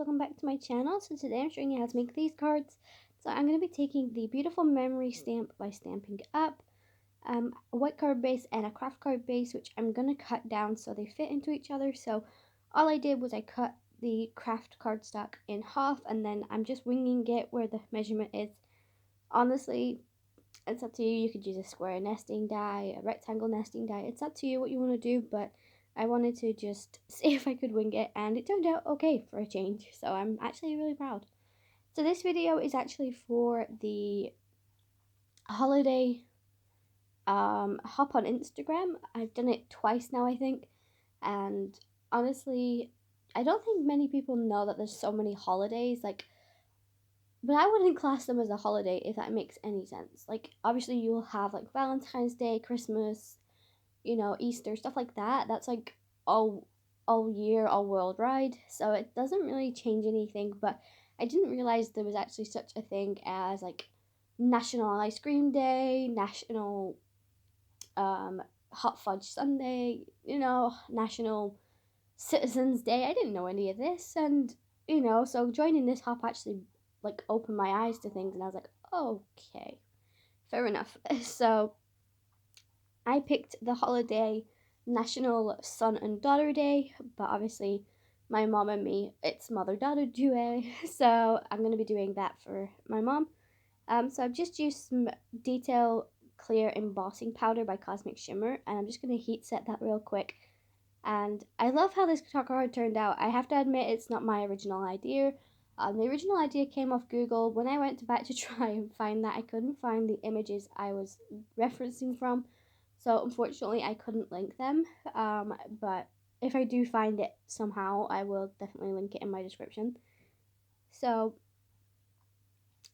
welcome back to my channel. So today I'm showing you how to make these cards. So I'm going to be taking the beautiful memory stamp by Stampin' Up, a white card base and a craft card base, which I'm going to cut down so they fit into each other. So all I did was I cut the craft cardstock in half, and then I'm just winging it where the measurement is. Honestly, it's up to you. You could use a square nesting die, a rectangle nesting die. It's up to you what you want to do, but I wanted to just see if I could wing it, and it turned out okay for a change. So I'm actually really proud. So this video is actually for the holiday hop on Instagram. I've done it twice now, I think, and honestly, I don't think many people know that there's so many holidays. But I wouldn't class them as a holiday, if that makes any sense. Like, obviously you'll have like Valentine's Day, Christmas, you know, Easter, stuff like that. That's like all year, all worldwide. So it doesn't really change anything. But I didn't realize there was actually such a thing as like National Ice Cream Day, National Hot Fudge Sunday, you know, National Citizens Day. I didn't know any of this, and you know, so joining this hop actually like opened my eyes to things, and I was like, okay, fair enough. So I picked the holiday National Son and Daughter Day, but obviously my mom and me, it's mother-daughter duet, so I'm going to be doing that for my mom. So I've just used some Detail Clear Embossing Powder by Cosmic Shimmer, and I'm just going to heat set that real quick. And I love how this card turned out. I have to admit, it's not my original idea. The original idea came off Google. When I went back to try and find that, I couldn't find the images I was referencing from. So unfortunately, I couldn't link them. But if I do find it somehow, I will definitely link it in my description. So,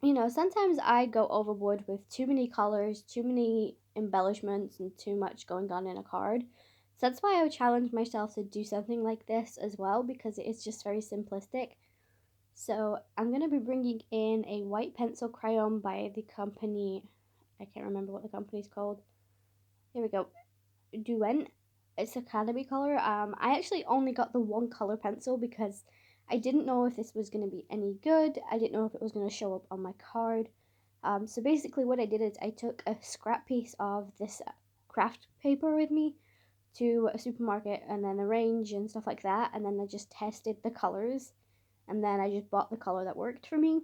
you know, sometimes I go overboard with too many colors, too many embellishments, and too much going on in a card. So that's why I would challenge myself to do something like this as well, because it is just very simplistic. So I'm going to be bringing in a white pencil crayon by the company, I can't remember what the company's called. Here we go, DERWENT. It's Academy color. I actually only got the one color pencil because I didn't know if this was going to be any good. I didn't know if it was going to show up on my card. So basically what I did is I took a scrap piece of this craft paper with me to a supermarket and then arrange and stuff like that, and then I just tested the colors, and then I just bought the color that worked for me.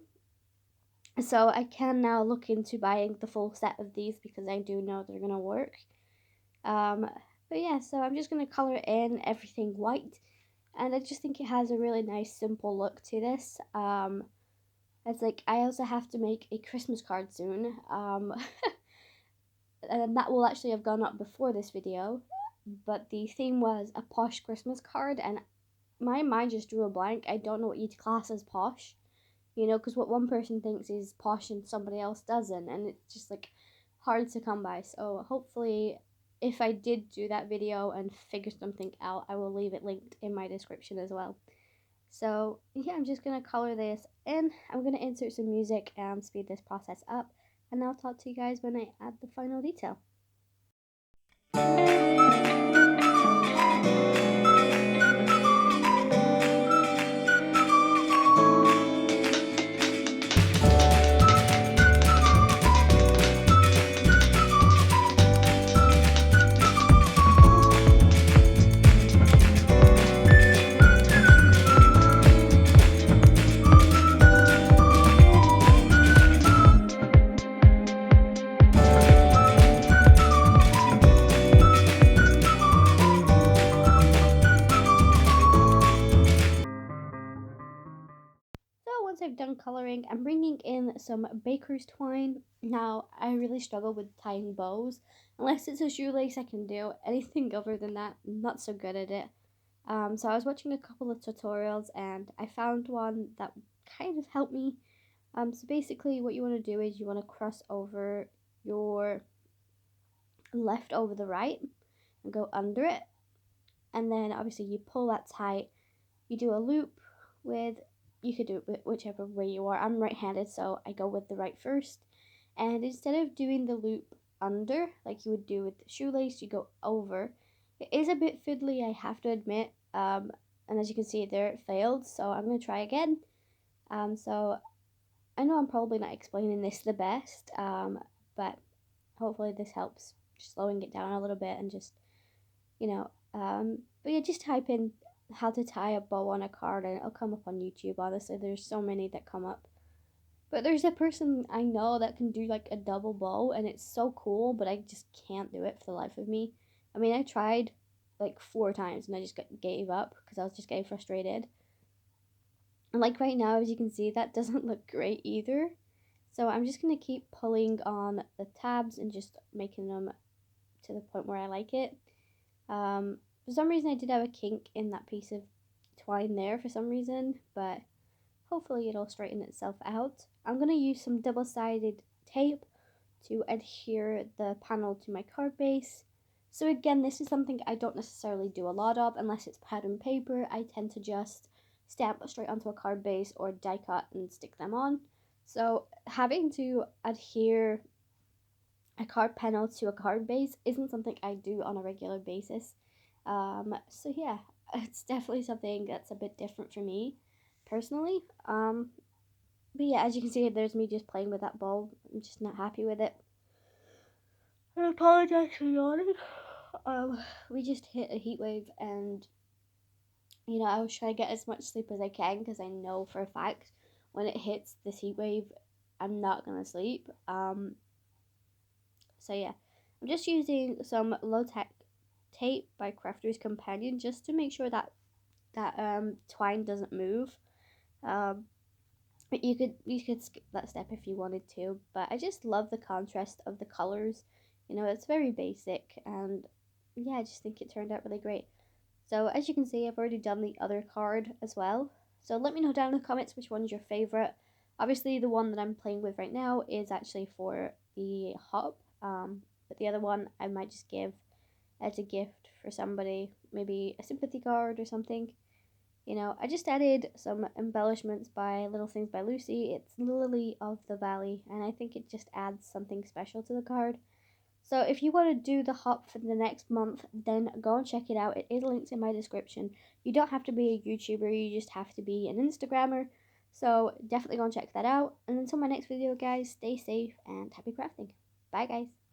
So I can now look into buying the full set of these because I do know they're gonna work. But yeah, so I'm just gonna color in everything white, and I just think it has a really nice simple look to this. It's like I also have to make a Christmas card soon, and that will actually have gone up before this video, but the theme was a posh Christmas card, and my mind just drew a blank. I don't know what you'd class as posh, you know, because what one person thinks is posh and somebody else doesn't, and it's just like hard to come by. So hopefully, if I did do that video and figure something out, I will leave it linked in my description as well. So yeah, I'm just gonna color this in. I'm gonna insert some music and speed this process up, and I'll talk to you guys when I add the final detail. Once I've done coloring, I'm bringing in some baker's twine. Now, I really struggle with tying bows. Unless it's a shoelace, I can do. Anything other than that, I'm not so good at it. So I was watching a couple of tutorials, and I found one that kind of helped me. So basically what you want to do is you want to cross over your left over the right and go under it. And then obviously you pull that tight. You do a loop with, you could do it whichever way you are. I'm right-handed, so I go with the right first. And instead of doing the loop under, like you would do with the shoelace, you go over. It is a bit fiddly, I have to admit. and as you can see there, it failed, so I'm going to try again. So I know I'm probably not explaining this the best, but hopefully this helps slowing it down a little bit and just, you know, but yeah, just type in how to tie a bow on a card and it'll come up on YouTube. Honestly, there's so many that come up. But there's a person I know that can do like a double bow and it's so cool, but I just can't do it for the life of me. I mean, I tried like 4 times and I just gave up because I was just getting frustrated. And like right now, as you can see, that doesn't look great either. So I'm just going to keep pulling on the tabs and just making them to the point where I like it. For some reason I did have a kink in that piece of twine there for some reason, but hopefully it'll straighten itself out. I'm going to use some double-sided tape to adhere the panel to my card base. So again, this is something I don't necessarily do a lot of unless it's pattern paper. I tend to just stamp straight onto a card base or die cut and stick them on. So having to adhere a card panel to a card base isn't something I do on a regular basis. So yeah, it's definitely something that's a bit different for me personally. But yeah, as you can see, there's me just playing with that ball. I'm just not happy with it. I apologize for yawning. We just hit a heat wave, and you know, I was trying to get as much sleep as I can because I know for a fact when it hits this heat wave, I'm not gonna sleep. So yeah, I'm just using some low-tech tape by Crafter's Companion just to make sure that twine doesn't move. But you could skip that step if you wanted to, but I just love the contrast of the colors. You know, it's very basic, and yeah, I just think it turned out really great. So as you can see, I've already done the other card as well. So let me know down in the comments which one is your favorite. Obviously, the one that I'm playing with right now is actually for the hop, but the other one I might just give as a gift for somebody, maybe a sympathy card or something. You know, I just added some embellishments by Little Things by Lucy. It's Lily of the Valley, and I think it just adds something special to the card. So if you want to do the hop for the next month, then go and check it out. It is linked in my description. You don't have to be a YouTuber, you just have to be an Instagrammer. So definitely go and check that out. And until my next video, guys, stay safe and happy crafting. Bye, guys.